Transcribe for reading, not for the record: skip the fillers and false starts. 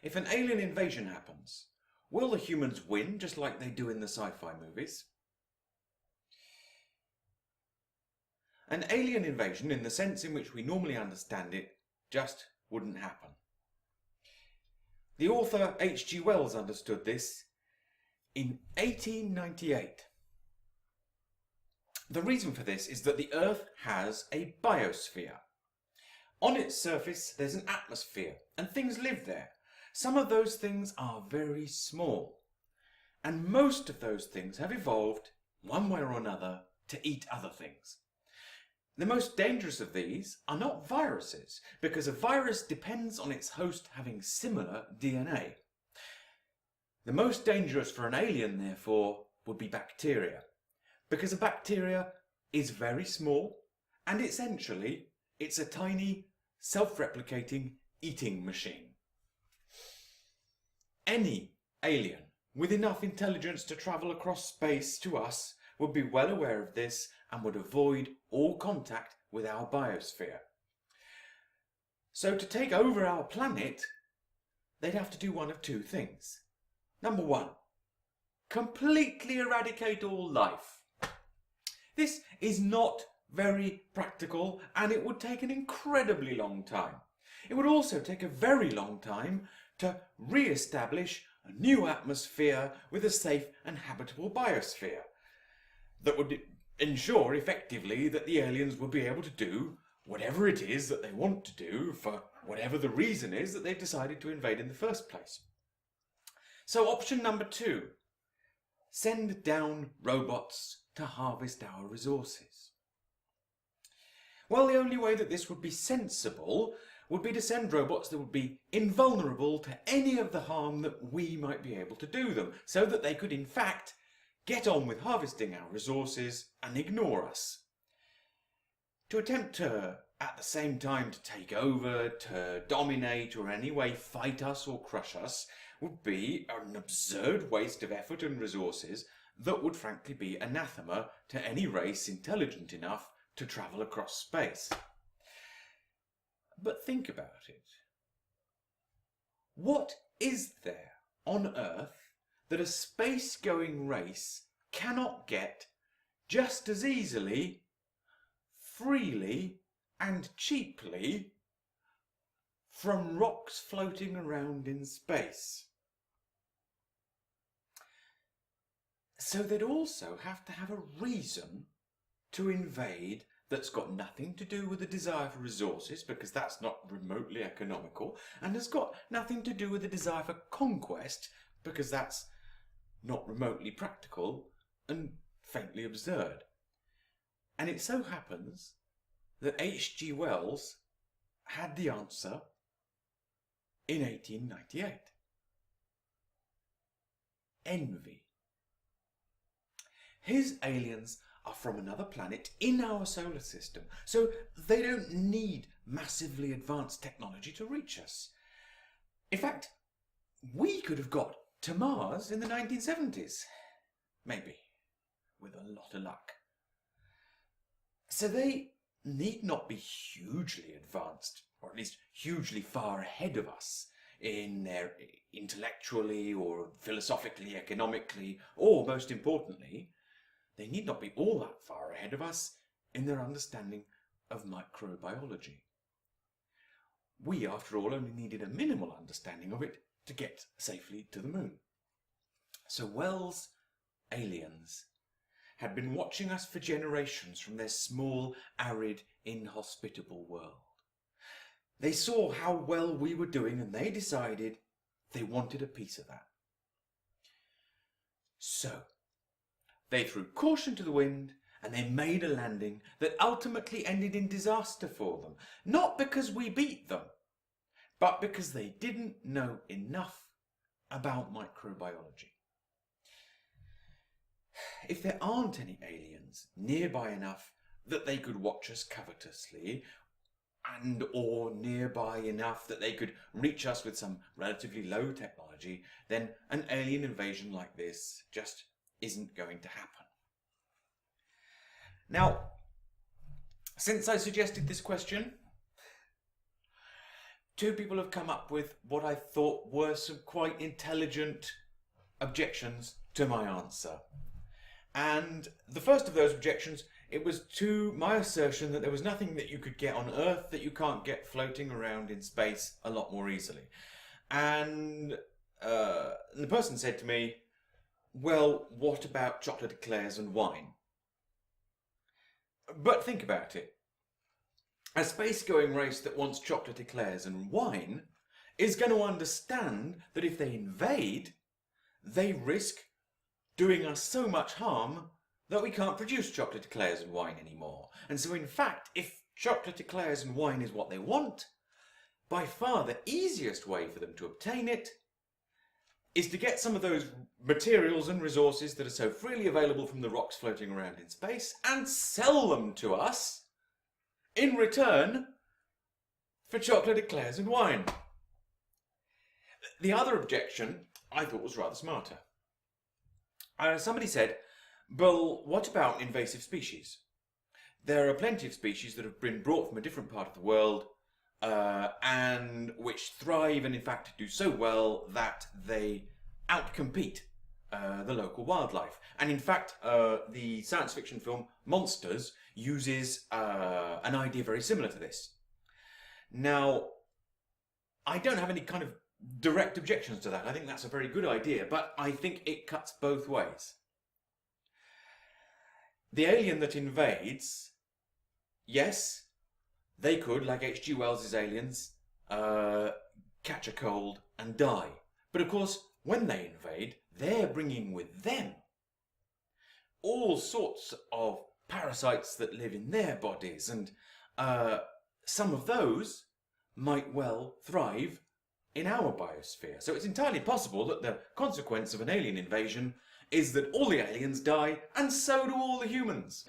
If an alien invasion happens, will the humans win just like they do in the sci-fi movies? An alien invasion, in the sense in which we normally understand it, just wouldn't happen. The author H.G. Wells understood this in 1898. The reason for this is that the Earth has a biosphere. On its surface there's an atmosphere and things live there. Some of those things are very small, and most of those things have evolved, one way or another, to eat other things. The most dangerous of these are not viruses, because a virus depends on its host having similar DNA. The most dangerous for an alien, therefore, would be bacteria, because a bacteria is very small, and essentially it's a tiny, self-replicating eating machine. Any alien with enough intelligence to travel across space to us would be well aware of this and would avoid all contact with our biosphere. So to take over our planet, they'd have to do one of two things. Number one, completely eradicate all life. This is not very practical, and it would take an incredibly long time. It would also take a very long time to re-establish a new atmosphere with a safe and habitable biosphere that would ensure effectively that the aliens would be able to do whatever it is that they want to do for whatever the reason is that they've decided to invade in the first place. So option number two, send down robots to harvest our resources. Well, the only way that this would be sensible would be to send robots that would be invulnerable to any of the harm that we might be able to do them, so that they could in fact get on with harvesting our resources and ignore us. To attempt to, at the same time, to take over, to dominate, or in any way fight us or crush us, would be an absurd waste of effort and resources that would frankly be anathema to any race intelligent enough to travel across space. But think about it. What is there on Earth that a space-going race cannot get just as easily, freely, and cheaply from rocks floating around in space? So they'd also have to have a reason to invade that's got nothing to do with the desire for resources, because that's not remotely economical, and has got nothing to do with the desire for conquest, because that's not remotely practical and faintly absurd. And it so happens that H.G. Wells had the answer in 1898. Envy. His aliens are from another planet in our solar system, so they don't need massively advanced technology to reach us. In fact, we could have got to Mars in the 1970s. Maybe, with a lot of luck. So they need not be hugely advanced, or at least hugely far ahead of us in their intellectually or philosophically, economically, or most importantly, they need not be all that far ahead of us in their understanding of microbiology. We, after all, only needed a minimal understanding of it to get safely to the moon. So Wells' aliens had been watching us for generations from their small, arid, inhospitable world. They saw how well we were doing, and they decided they wanted a piece of that. So they threw caution to the wind, and they made a landing that ultimately ended in disaster for them. Not because we beat them, but because they didn't know enough about microbiology. If there aren't any aliens nearby enough that they could watch us covetously, and or nearby enough that they could reach us with some relatively low technology, then an alien invasion like this just isn't going to happen. Now, since I suggested this question, two people have come up with what I thought were some quite intelligent objections to my answer. And the first of those objections, it was to my assertion that there was nothing that you could get on Earth that you can't get floating around in space a lot more easily. And the person said to me, well, what about chocolate eclairs and wine? But think about it. A space-going race that wants chocolate eclairs and wine is going to understand that if they invade, they risk doing us so much harm that we can't produce chocolate eclairs and wine anymore. And so in fact, if chocolate eclairs and wine is what they want, by far the easiest way for them to obtain it is to get some of those materials and resources that are so freely available from the rocks floating around in space and sell them to us in return for chocolate eclairs and wine. The other objection I thought was rather smarter. Somebody said, well, what about invasive species? There are plenty of species that have been brought from a different part of the world and which thrive and in fact do so well that they outcompete the local wildlife. And in fact, the science fiction film Monsters uses an idea very similar to this. Now, I don't have any kind of direct objections to that. I think that's a very good idea, but I think it cuts both ways. The alien that invades, yes, they could, like H.G. Wells's aliens, catch a cold and die. But of course, when they invade, they're bringing with them all sorts of parasites that live in their bodies, and some of those might well thrive in our biosphere. So it's entirely possible that the consequence of an alien invasion is that all the aliens die, and so do all the humans.